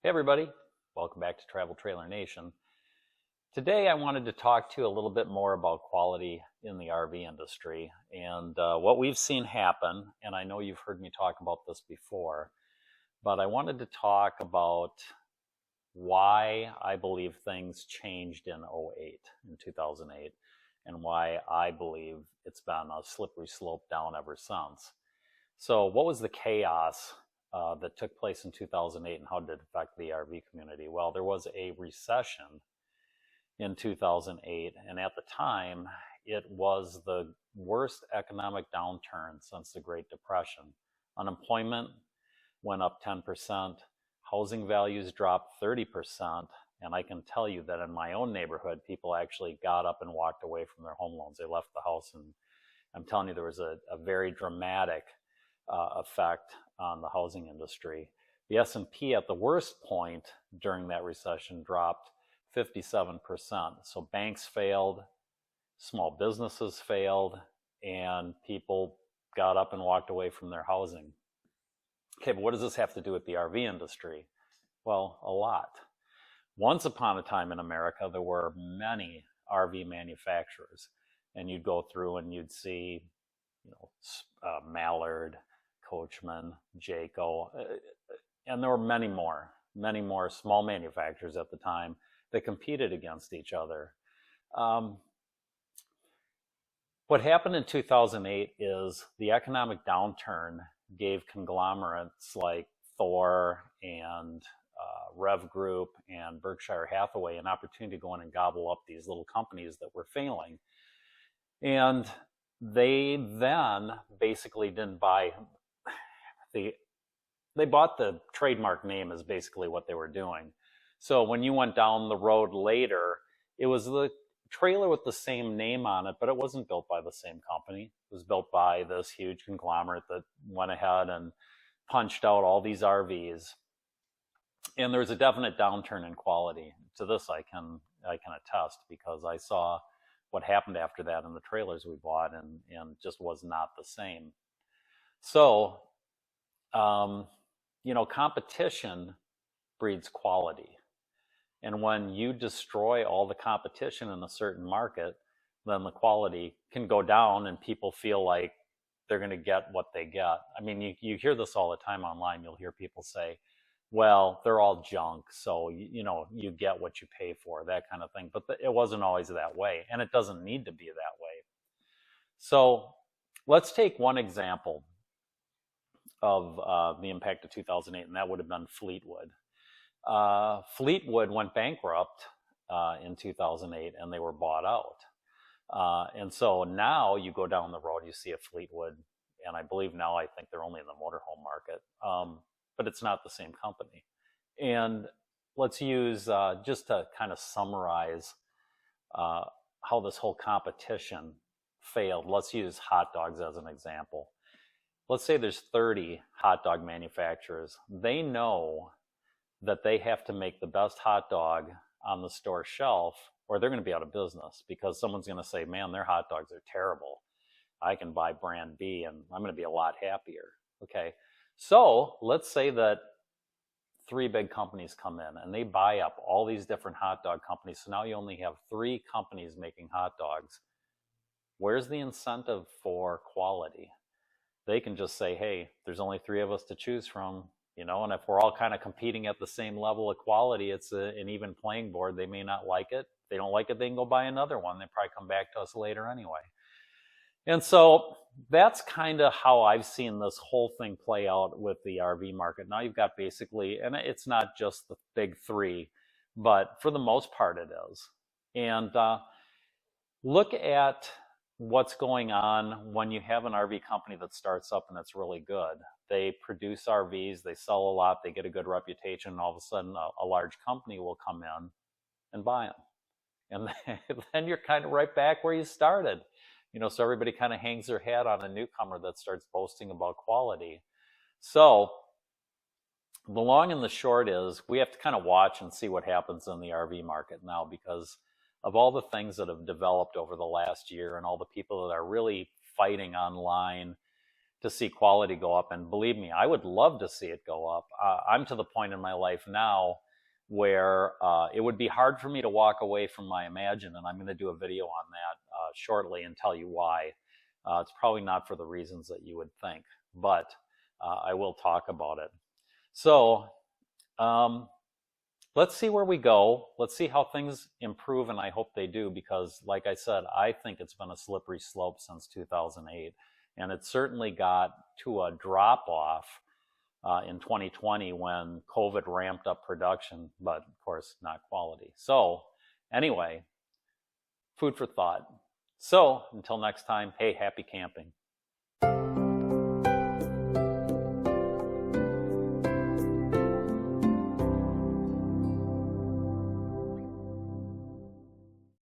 Hey everybody, welcome back to Travel Trailer Nation. Today I wanted to talk to you a little bit more about quality in the RV industry and what we've seen happen. And I know you've heard me talk about this before, but I wanted to talk about why I believe things changed in '08, in 2008, and why I believe it's been a slippery slope down ever since. So, what was the chaos that took place in 2008 and how did it affect the RV community? Well, there was a recession in 2008, and at the time, it was the worst economic downturn since the Great Depression. Unemployment went up 10%, housing values dropped 30%, and I can tell you that in my own neighborhood, people actually got up and walked away from their home loans. They left the house, and I'm telling you, there was a very dramatic effect on the housing industry. The S&P at the worst point during that recession dropped 57%. So banks failed, small businesses failed, and people got up and walked away from their housing. Okay, but what does this have to do with the RV industry? Well, a lot. Once upon a time in America, there were many RV manufacturers, and you'd go through and you'd see, Mallard, Coachman, Jayco, and there were many more small manufacturers at the time that competed against each other. What happened in 2008 is the economic downturn gave conglomerates like Thor and Rev Group and Berkshire Hathaway an opportunity to go in and gobble up these little companies that were failing. And they then basically didn't buy they bought the trademark name is basically what they were doing. So when you went down the road later, it was the trailer with the same name on it, but it wasn't built by the same company. It was built by this huge conglomerate that went ahead and punched out all these RVs. And there's a definite downturn in quality. To this I can attest because I saw what happened after that in the trailers we bought and just was not the same. So competition breeds quality. And when you destroy all the competition in a certain market, then the quality can go down and people feel like they're going to get what they get. I mean, you hear this all the time online. You'll hear people say, well, they're all junk, so you get what you pay for, that kind of thing. But it wasn't always that way, and it doesn't need to be that way. So let's take one example of the impact of 2008, and that would have been Fleetwood. Fleetwood went bankrupt in 2008, and they were bought out. And so now you go down the road, you see a Fleetwood, and I believe now I think they're only in the motorhome market, but it's not the same company. And let's use, just to kind of summarize how this whole competition failed, let's use hot dogs as an example. Let's say there's 30 hot dog manufacturers. They know that they have to make the best hot dog on the store shelf or they're going to be out of business because someone's going to say, man, their hot dogs are terrible. I can buy brand B and I'm going to be a lot happier. Okay, so let's say that 3 big companies come in and they buy up all these different hot dog companies. So now you only have 3 companies making hot dogs. Where's the incentive for quality? They can just say, hey, there's only 3 of us to choose from, and if we're all kind of competing at the same level of quality, it's an even playing board. They may not like it. If they don't like it, they can go buy another one. They probably come back to us later anyway. And so that's kind of how I've seen this whole thing play out with the RV market. Now you've got basically, and it's not just the big 3, but for the most part it is. And look at what's going on when you have an RV company that starts up and it's really good. They produce RVs, they sell a lot, they get a good reputation, and all of a sudden a large company will come in and buy them. And then you're kind of right back where you started. So everybody kind of hangs their hat on a newcomer that starts boasting about quality. So the long and the short is we have to kind of watch and see what happens in the RV market now because of all the things that have developed over the last year and all the people that are really fighting online to see quality go up. And believe me, I would love to see it go up. I'm to the point in my life now where it would be hard for me to walk away from my Imagine, and I'm going to do a video on that shortly and tell you why. It's probably not for the reasons that you would think, but I will talk about it. So let's see where we go. Let's see how things improve, and I hope they do, because like I said, I think it's been a slippery slope since 2008, and it certainly got to a drop-off in 2020 when COVID ramped up production, but of course not quality. So anyway, food for thought. So until next time, hey, happy camping.